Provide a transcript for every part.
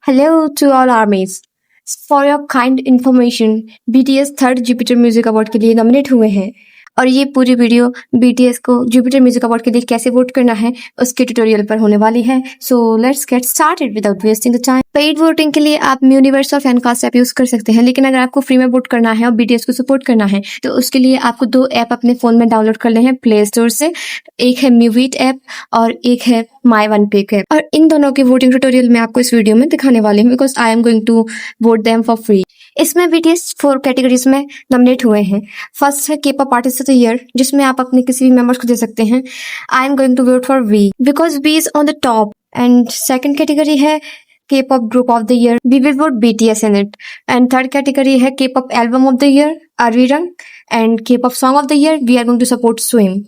Hello to all armies. For your kind information, BTS third Jupiter music award के लिए nominate हुए हैं और ये पूरी वीडियो BTS को जुपिटर म्यूजिक अवार्ड के लिए कैसे वोट करना है उसके ट्यूटोरियल पर होने वाली है। So let's get started without wasting the time. Paid voting के लिए आप म्यूनिवर्स और फैनकास्ट ऐप यूज कर सकते हैं, लेकिन अगर आपको फ्री में वोट करना है और BTS को सपोर्ट करना है तो उसके लिए आपको दो ऐप अपने फोन में डाउनलोड कर लेने हैं प्ले स्टोर से। एक है म्यूविट ऐप और एक है माई वन पिक ऐप, और इन दोनों के वोटिंग ट्यूटोरियल मैं आपको इस वीडियो में दिखाने वाली हूँ because I am going to vote them for free. इसमें BTS 4 कैटेगरीज में नॉमिनेट हुए हैं। फर्स्ट है K-pop artist of the year, जिसमें आप अपने किसी भी मेंबर्स को दे सकते हैं। I am going to vote for V because V is on the top. And second category है K-pop group of the year, we will vote BTS in it. And third category है K-pop album of the year, Arirang. And K-pop song of the year, we are going to support Swim.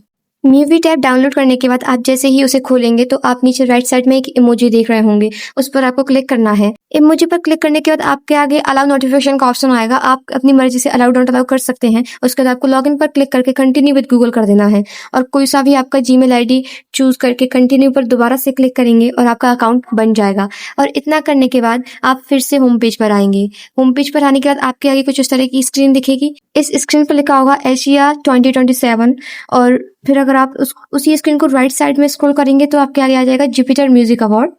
म्यूविट app download करने के बाद आप जैसे ही उसे खोलेंगे तो आप नीचे राइट साइड में एक इमोजी देख रहे होंगे, उस पर आपको क्लिक करना है। इमोजी पर क्लिक करने के बाद आपके आगे अलाउ नोटिफिकेशन का ऑप्शन आएगा। आप अपनी मर्जी से अलाउ डोंट अलाउ कर सकते हैं। उसके बाद आपको लॉगिन पर क्लिक करके कंटिन्यू विद गूगल कर देना है और कोई सा भी आपका जीमेल आईडी चूज करके कंटिन्यू पर दोबारा से क्लिक करेंगे और आपका अकाउंट बन जाएगा। और इतना करने के बाद आप फिर से होम पेज पर आएंगे। होम पेज पर आने के बाद आपके आगे कुछ इस तरह की स्क्रीन दिखेगी। इस स्क्रीन पर लिखा होगा एशिया 2027 और फिर अगर आप उसी स्क्रीन को राइट साइड में स्क्रॉल करेंगे तो आपके आगे आ जाएगा जुपिटर म्यूजिक अवार्ड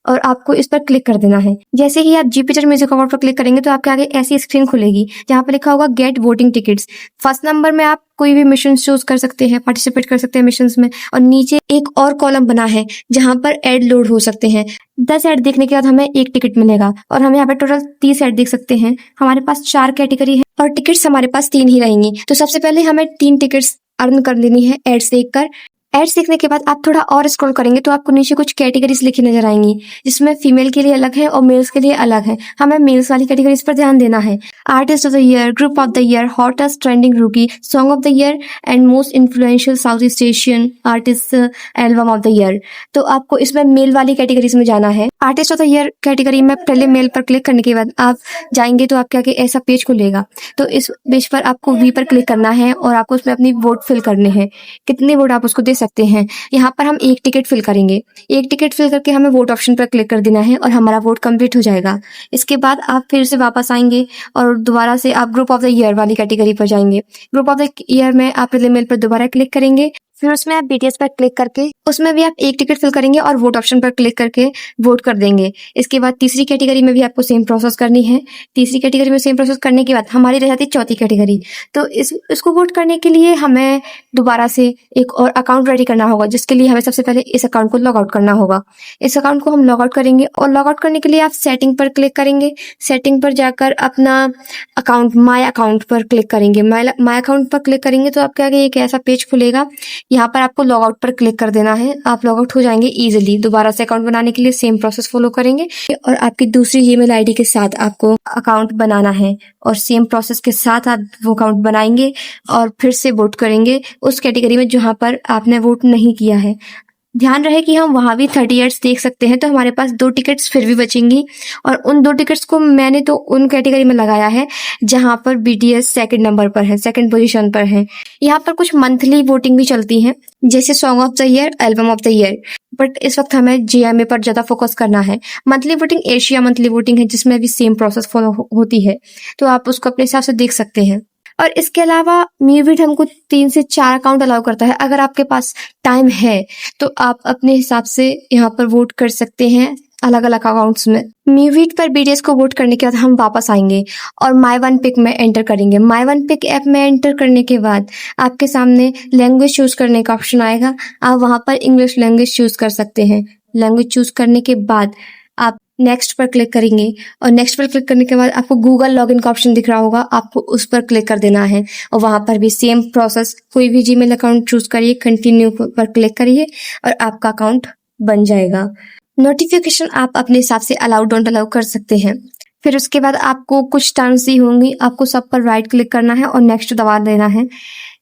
और आपको इस पर क्लिक कर देना है। जैसे ही आप जुपिटर म्यूजिक अवार्ड पर क्लिक करेंगे तो आपके आगे ऐसी स्क्रीन खुलेगी जहाँ पर लिखा होगा get voting tickets. First number में आप कोई भी मिशन चूज कर सकते हैं, पार्टिसिपेट कर सकते हैं मिशंस में, और नीचे एक और कॉलम बना है जहाँ पर एड लोड हो सकते हैं। 10 ऐड देखने के बाद हमें एक टिकट मिलेगा और हम यहाँ पे टोटल 30 ऐड देख सकते हैं। हमारे पास 4 कैटेगरी है और टिकट्स हमारे पास 3 ही रहेंगी। तो सबसे पहले हमें 3 टिकट्स अर्न कर लेनी है एड्स देखकर। एड्स देखने के बाद आप थोड़ा और स्क्रॉल करेंगे तो आपको नीचे कुछ कैटेगरीज लिखी नजर आएंगी, जिसमें फीमेल के लिए अलग है और मेल्स के लिए अलग है। हमें मेल्स वाली कैटेगरीज पर ध्यान देना है। Artist of the year, group of the year, hottest trending rookie, song of the year and most influential South East Asian artist, album of the year. तो आपको इसमें मेल वाली कैटेगरीज में जाना है। Artist of the year category में पहले mail पर क्लिक करने के बाद आप जाएंगे तो आपके आगे ऐसा पेज खुलेगा। तो इस पेज पर आपको V पर क्लिक करना है और आपको उसमें अपनी वोट फिल करने हैं। कितने वोट आप उसको दे सकते हैं। यहाँ पर हम एक टिकट फिल करेंगे। एक टिकट फिल करके हमें वोट ऑप्शन पर क्लिक कर देना है और हमारा वोट कंप्लीट हो जाएगा। इसके बाद आप फिर से वापस आएंगे और दोबारा से आप ग्रुप ऑफ द ईयर वाली कैटेगरी पर जाएंगे। ग्रुप ऑफ द ईयर में आप पहले मेल पर दोबारा क्लिक करेंगे, फिर उसमें आप BTS पर क्लिक करके उसमें भी आप एक टिकट फिल करेंगे और वोट ऑप्शन पर क्लिक करके वोट कर देंगे। इसके बाद तीसरी कैटेगरी में भी आपको सेम प्रोसेस करनी है। तीसरी कैटेगरी में सेम प्रोसेस करने के बाद हमारी रह जाती है चौथी कैटेगरी। तो इसको वोट करने के लिए हमें दोबारा से एक और अकाउंट रेडी करना होगा, जिसके लिए हमें सबसे पहले इस अकाउंट को लॉग आउट करना होगा। इस अकाउंट को हम लॉग आउट करेंगे और लॉग आउट करने के लिए आप सेटिंग पर क्लिक करेंगे। सेटिंग पर जाकर अपना अकाउंट माई अकाउंट पर क्लिक करेंगे। माई अकाउंट पर क्लिक करेंगे तो आपके आगे एक ऐसा पेज खुलेगा। यहाँ पर आपको लॉग आउट पर क्लिक कर देना है। आप लॉग आउट हो जाएंगे इजीली। दोबारा से अकाउंट बनाने के लिए सेम प्रोसेस फॉलो करेंगे और आपकी दूसरी ईमेल आईडी के साथ आपको अकाउंट बनाना है और सेम प्रोसेस के साथ आप वो अकाउंट बनाएंगे और फिर से वोट करेंगे उस कैटेगरी में जहां पर आपने वोट नहीं किया है। ध्यान रहे कि हम वहां भी 30 एड्स देख सकते हैं, तो हमारे पास 2 टिकट्स फिर भी बचेंगी और उन 2 टिकट्स को मैंने तो उन कैटेगरी में लगाया है जहां पर BTS सेकंड नंबर पर है, सेकंड पोजीशन पर है। यहाँ पर कुछ मंथली वोटिंग भी चलती है, जैसे song of the year, album of the year, but इस वक्त हमें JMA पर ज्यादा फोकस करना है। Monthly voting Asia monthly voting है, जिसमें भी सेम प्रोसेस फॉलो होती है, तो आप उसको अपने हिसाब से देख सकते हैं। और इसके अलावा म्यूविट हमको 3 से 4 अकाउंट अलाउ करता है। अगर आपके पास टाइम है तो आप अपने हिसाब से यहाँ पर वोट कर सकते हैं अलग अलग अकाउंट्स में। म्यूविट पर BTS को वोट करने के बाद हम वापस आएंगे और माई वन पिक में एंटर करेंगे। माई वन पिक ऐप में एंटर करने के बाद आपके सामने लैंग्वेज चूज करने का ऑप्शन आएगा। आप वहां पर इंग्लिश लैंग्वेज चूज कर सकते हैं। लैंग्वेज चूज करने के बाद आप नेक्स्ट पर क्लिक करेंगे और नेक्स्ट पर क्लिक करने के बाद आपको गूगल लॉगिन का ऑप्शन दिख रहा होगा, आपको उस पर क्लिक कर देना है और वहां पर भी सेम प्रोसेस, कोई भी जीमेल अकाउंट चूज करिए, कंटिन्यू पर क्लिक करिए और आपका अकाउंट बन जाएगा। नोटिफिकेशन आप अपने हिसाब से अलाउ डोंट अलाउ कर सकते हैं। फिर उसके बाद आपको कुछ टर्म्स दी होंगी, आपको सब पर राइट क्लिक करना है और नेक्स्ट दबा देना है।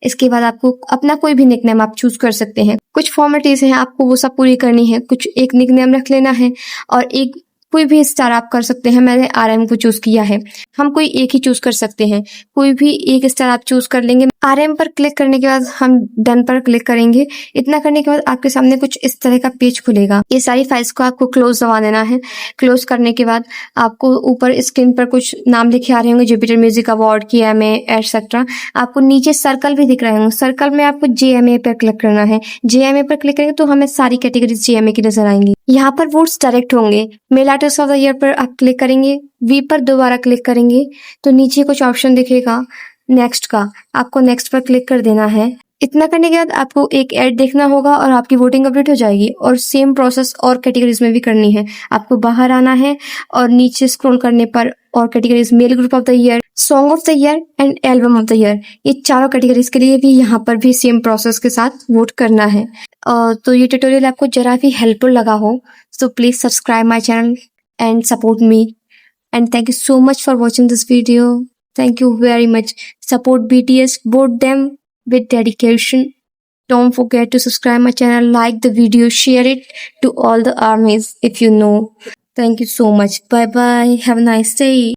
इसके बाद आपको अपना कोई भी निकनेम आप चूज कर सकते हैं। कुछ फॉर्मेलिटीज हैं, आपको वो सब पूरी करनी है। कुछ एक निकनेम रख लेना है और एक कोई भी स्टार आप कर सकते हैं। मैंने RM को चूज किया है। हम कोई एक ही चूज कर सकते हैं, कोई भी एक स्टार आप चूज कर लेंगे। आरएम पर क्लिक करने के बाद हम डन पर क्लिक करेंगे। इतना करने के बाद आपके सामने कुछ इस तरह का पेज खुलेगा। ये सारी फाइल्स को आपको क्लोज दबा देना है। क्लोज करने के बाद आपको ऊपर स्क्रीन पर कुछ नाम लिखे आ रहे होंगे, जुपिटर म्यूजिक अवार्ड की, एमए एटसेट्रा। आपको नीचे सर्कल भी दिख रहे होंगे, सर्कल में आपको जेएमए पर क्लिक करना है। जेएमए पर क्लिक करेंगे तो हमें सारी कैटेगरीज जेएमए की नजर आएंगी। यहाँ पर वोट्स डायरेक्ट होंगे। Male artist of the year पर आप क्लिक करेंगे, वी पर दोबारा क्लिक करेंगे तो नीचे कुछ ऑप्शन दिखेगा नेक्स्ट का, आपको नेक्स्ट पर क्लिक कर देना है। इतना करने के बाद आपको एक ऐड देखना होगा और आपकी वोटिंग कंप्लीट हो जाएगी। और सेम प्रोसेस और कैटेगरीज में भी करनी है। आपको बाहर आना है और नीचे स्क्रॉल करने पर और categories, male group of the year, song of the year and album of the year, ये चारों कैटेगरीज के लिए भी यहाँ पर भी सेम प्रोसेस के साथ वोट करना है। तो ये ट्यूटोरियल आपको जरा भी हेल्पफुल लगा हो so please subscribe my channel and support me, and thank you so much for watching this video. Thank you very much. Support BTS, vote them with dedication. Don't forget to subscribe my channel, like the video, share it to all the armies if you know. Thank you so much. Bye bye, have a nice day.